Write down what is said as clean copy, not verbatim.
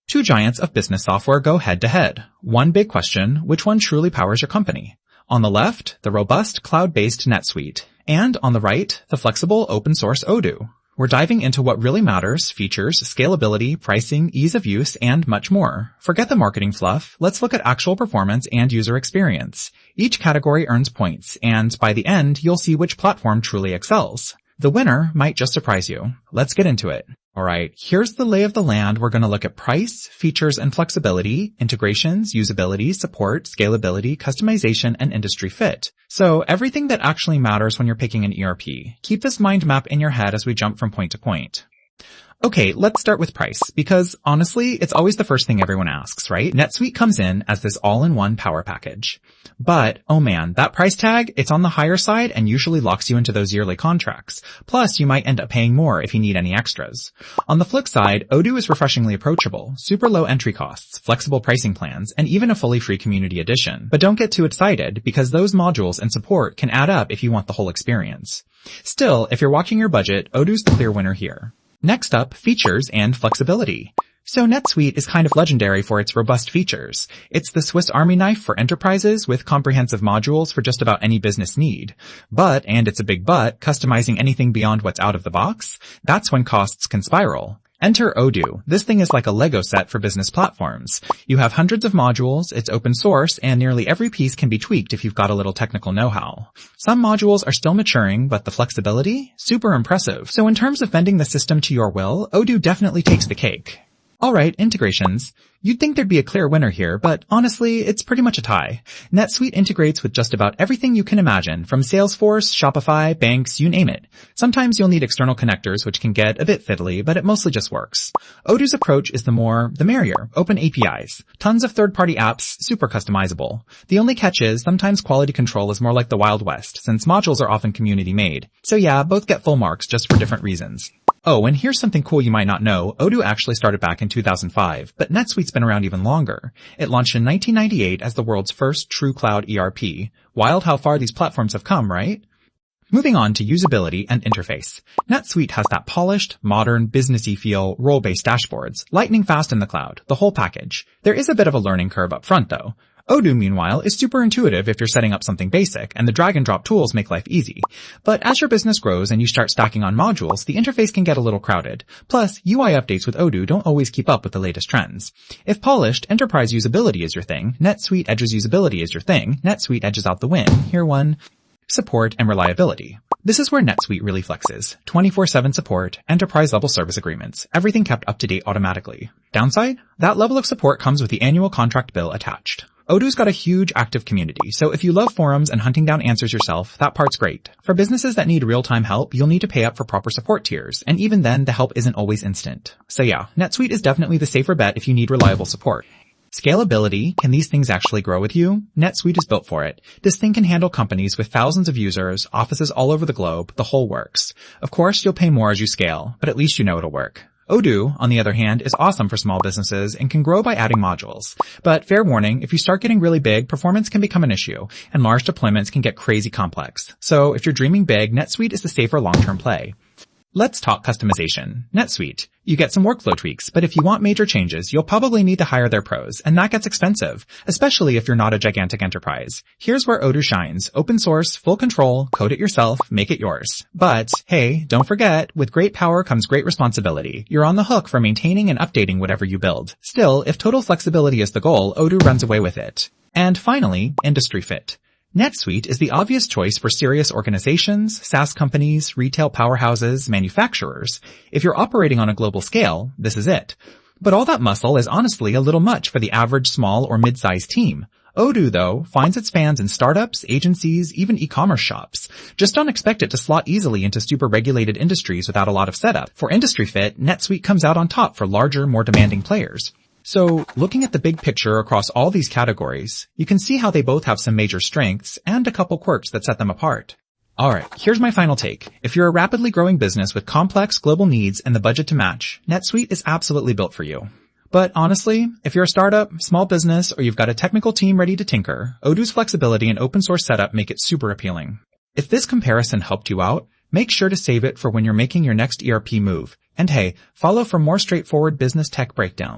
Two giants of business software go head to head. One big question, which one truly powers your company? On the left, the robust cloud-based NetSuite, and on the right, the flexible open source Odoo. We're diving into what really matters, features, scalability, pricing, ease of use, and much more. Forget the marketing fluff. Let's look at actual performance and user experience. Each category earns points, and by the end, you'll see which platform truly excels. The winner might just surprise you. Let's get into it. Alright, here's the lay of the land. We're going to look at price, features and flexibility, integrations, usability, support, scalability, customization, and industry fit. So everything that actually matters when you're picking an ERP. Keep this mind map in your head as we jump from point to point. Okay, let's start with price, because honestly, it's always the first thing everyone asks, right? NetSuite comes in as this all-in-one power package. But, oh man, that price tag, it's on the higher side and usually locks you into those yearly contracts. Plus, you might end up paying more if you need any extras. On the flip side, Odoo is refreshingly approachable, super low entry costs, flexible pricing plans, and even a fully free community edition. But don't get too excited, because those modules and support can add up if you want the whole experience. Still, if you're watching your budget, Odoo's the clear winner here. Next up, features and flexibility. So NetSuite is kind of legendary for its robust features. It's the Swiss Army knife for enterprises with comprehensive modules for just about any business need. But, and it's a big but, customizing anything beyond what's out of the box, that's when costs can spiral. Enter Odoo. This thing is like a Lego set for business platforms. You have hundreds of modules, it's open source, and nearly every piece can be tweaked if you've got a little technical know-how. Some modules are still maturing, but the flexibility? Super impressive. So in terms of bending the system to your will, Odoo definitely takes the cake. Alright, integrations. You'd think there'd be a clear winner here, but honestly, it's pretty much a tie. NetSuite integrates with just about everything you can imagine, from Salesforce, Shopify, banks, you name it. Sometimes you'll need external connectors, which can get a bit fiddly, but it mostly just works. Odoo's approach is the merrier, open APIs. Tons of third-party apps, super customizable. The only catch is, sometimes quality control is more like the Wild West, since modules are often community-made. So yeah, both get full marks, just for different reasons. Oh, and here's something cool you might not know. Odoo actually started back in 2005, but NetSuite's been around even longer. It launched in 1998 as the world's first true cloud ERP. Wild how far these platforms have come, right? Moving on to usability and interface. NetSuite has that polished, modern, businessy feel, role-based dashboards, lightning fast in the cloud, the whole package. There is a bit of a learning curve up front though. Odoo, meanwhile, is super intuitive if you're setting up something basic, and the drag-and-drop tools make life easy. But as your business grows and you start stacking on modules, the interface can get a little crowded. Plus, UI updates with Odoo don't always keep up with the latest trends. If polished, enterprise usability is your thing, NetSuite Edge's usability is your thing, NetSuite edges out the win. Here one. Support and reliability. This is where NetSuite really flexes. 24/7 support, enterprise-level service agreements, everything kept up to date automatically. Downside? That level of support comes with the annual contract bill attached. Odoo's got a huge active community, so if you love forums and hunting down answers yourself, that part's great. For businesses that need real-time help, you'll need to pay up for proper support tiers, and even then, the help isn't always instant. So yeah, NetSuite is definitely the safer bet if you need reliable support. Scalability, can these things actually grow with you? NetSuite is built for it. This thing can handle companies with thousands of users, offices all over the globe, the whole works. Of course, you'll pay more as you scale, but at least you know it'll work. Odoo, on the other hand, is awesome for small businesses and can grow by adding modules. But fair warning, if you start getting really big, performance can become an issue, and large deployments can get crazy complex. So if you're dreaming big, NetSuite is the safer long-term play. Let's talk customization. NetSuite. You get some workflow tweaks, but if you want major changes, you'll probably need to hire their pros, and that gets expensive, especially if you're not a gigantic enterprise. Here's where Odoo shines. Open source, full control, code it yourself, make it yours. But, hey, don't forget, with great power comes great responsibility. You're on the hook for maintaining and updating whatever you build. Still, if total flexibility is the goal, Odoo runs away with it. And finally, industry fit. NetSuite is the obvious choice for serious organizations, SaaS companies, retail powerhouses, manufacturers. If you're operating on a global scale, this is it. But all that muscle is honestly a little much for the average small or mid-sized team. Odoo, though, finds its fans in startups, agencies, even e-commerce shops. Just don't expect it to slot easily into super regulated industries without a lot of setup. For industry fit, NetSuite comes out on top for larger, more demanding players. So, looking at the big picture across all these categories, you can see how they both have some major strengths and a couple quirks that set them apart. Alright, here's my final take. If you're a rapidly growing business with complex global needs and the budget to match, NetSuite is absolutely built for you. But honestly, if you're a startup, small business, or you've got a technical team ready to tinker, Odoo's flexibility and open source setup make it super appealing. If this comparison helped you out, make sure to save it for when you're making your next ERP move. And hey, follow for more straightforward business tech breakdowns.